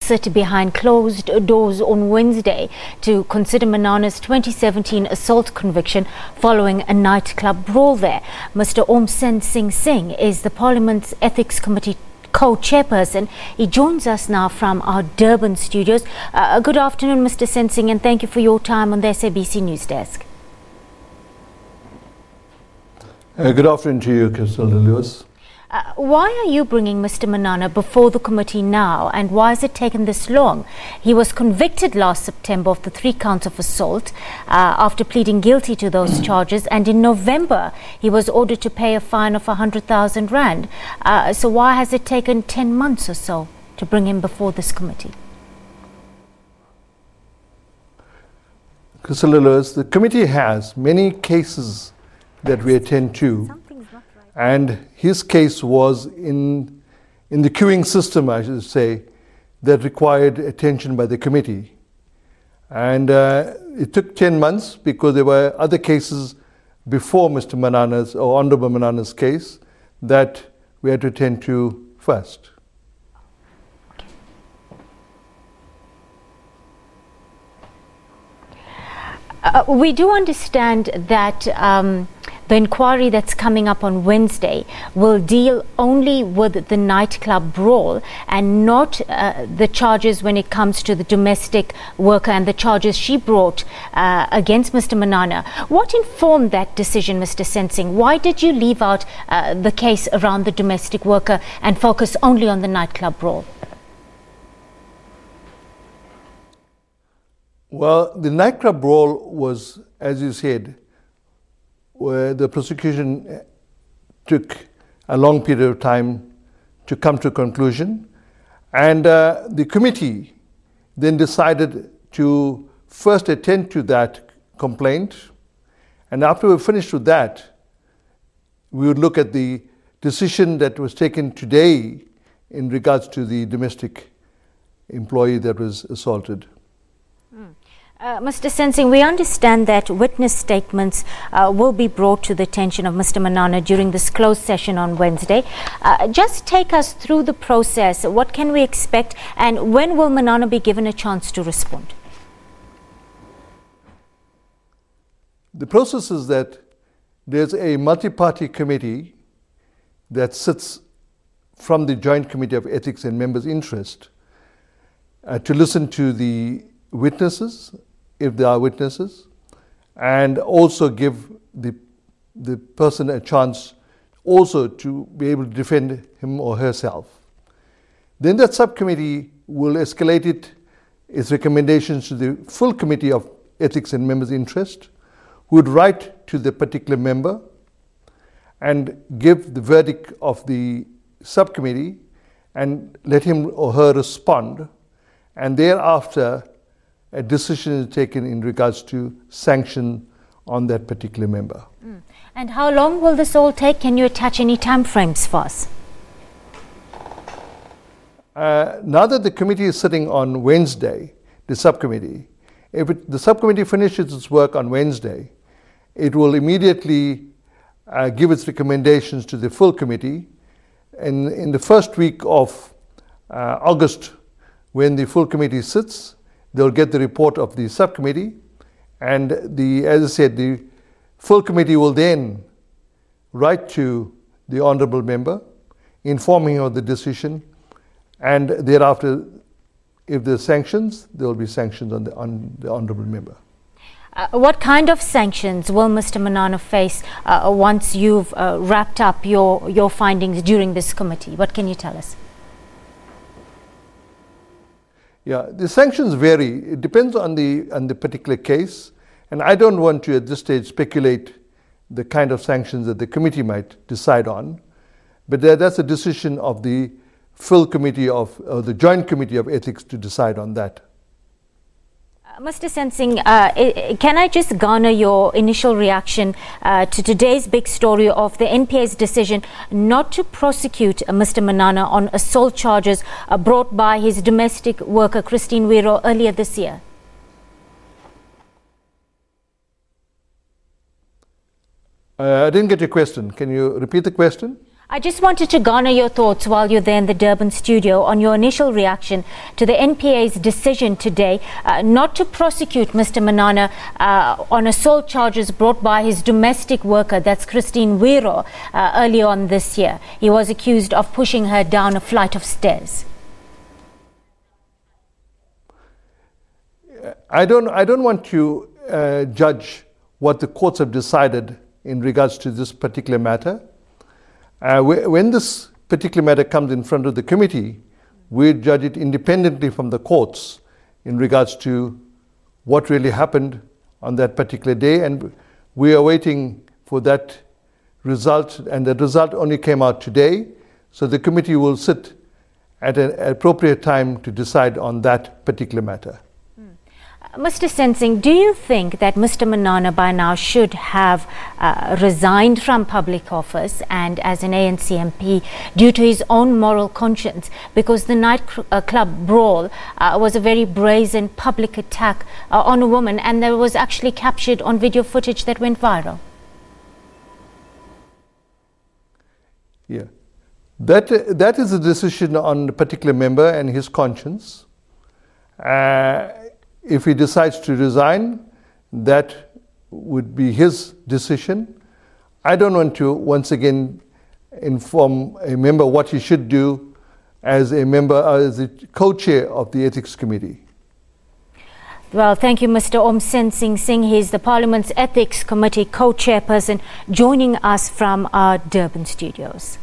sit behind closed doors on Wednesday to consider Manana's 2017 assault conviction following a nightclub brawl there. Mr. Aumsensingh Singh is the Parliament's Ethics Committee co-chairperson. He joins us now from our Durban studios. Good afternoon, Mr. Singh, and thank you for your time on the SABC News Desk. Good afternoon to you, Crystal Lewis. Why are you bringing Mr. Manana before the committee now, and why has it taken this long? He was convicted last September of the 3 counts of assault after pleading guilty to those charges, and in November he was ordered to pay a fine of 100,000 rand. So why has it taken 10 months or so to bring him before this committee? Crystal Lewis, the committee has many cases that we attend to. And his case was in the queuing system, I should say, that required attention by the committee. And it took 10 months because there were other cases before Mr. Manana's or Honorable Manana's case that we had to attend to first. We do understand that the inquiry that's coming up on Wednesday will deal only with the nightclub brawl and not the charges when it comes to the domestic worker and the charges she brought against Mr. Manana. What informed that decision, Mr. Singh? Why did you leave out the case around the domestic worker and focus only on the nightclub brawl? Well, the nightclub brawl was, as you said, where the prosecution took a long period of time to come to a conclusion. And the committee then decided to first attend to that complaint. And after we finished with that, we would look at the decision that was taken today in regards to the domestic employee that was assaulted. Mr. Singh, we understand that witness statements will be brought to the attention of Mr. Manana during this closed session on Wednesday. Just take us through the process. What can we expect, and when will Manana be given a chance to respond? The process is that there's a multi-party committee that sits from the Joint Committee of Ethics and Members' Interest to listen to the witnesses, if there are witnesses, and also give the person a chance also to be able to defend him or herself. Then that subcommittee will escalate its recommendations to the full Committee of Ethics and Members' Interest, who would write to the particular member and give the verdict of the subcommittee and let him or her respond, and thereafter a decision is taken in regards to sanction on that particular member. And how long will this all take? Can you attach any time frames for us? Now that the committee is sitting on Wednesday, the subcommittee, if the subcommittee finishes its work on Wednesday, it will immediately give its recommendations to the full committee. In the first week of August, when the full committee sits, they'll get the report of the subcommittee, and as I said, the full committee will then write to the honourable member, informing him of the decision, and thereafter, if there's sanctions, there will be sanctions on the honourable member. What kind of sanctions will Mr. Manana face once you've wrapped up your findings during this committee? What can you tell us? Yeah, the sanctions vary. It depends on the particular case, and I don't want to at this stage speculate the kind of sanctions that the committee might decide on, but that's a decision of the full committee of the Joint Committee of Ethics to decide on that. Mr. Singh, can I just garner your initial reaction to today's big story of the NPA's decision not to prosecute Mr. Manana on assault charges brought by his domestic worker, Christine Wiro, earlier this year? I didn't get your question. Can you repeat the question? I just wanted to garner your thoughts while you're there in the Durban studio on your initial reaction to the NPA's decision today not to prosecute Mr. Manana on assault charges brought by his domestic worker, that's Christine Wiro, earlier on this year. He was accused of pushing her down a flight of stairs. I don't want to judge what the courts have decided in regards to this particular matter. When this particular matter comes in front of the committee, we judge it independently from the courts in regards to what really happened on that particular day, and we are waiting for that result, and the result only came out today, so the committee will sit at an appropriate time to decide on that particular matter. Mr. Sensing, do you think that Mr. Manana by now should have resigned from public office and as an ANC MP due to his own moral conscience, because the nightclub brawl was a very brazen public attack on a woman, and there was actually captured on video footage that went viral? Yeah, that is a decision on the particular member and his conscience. If he decides to resign, that would be his decision. I don't want to, once again, inform a member what he should do as a member, as the co-chair of the Ethics Committee. Well, thank you, Mr. Aumsensingh Singh. He's the Parliament's Ethics Committee co-chairperson, joining us from our Durban studios.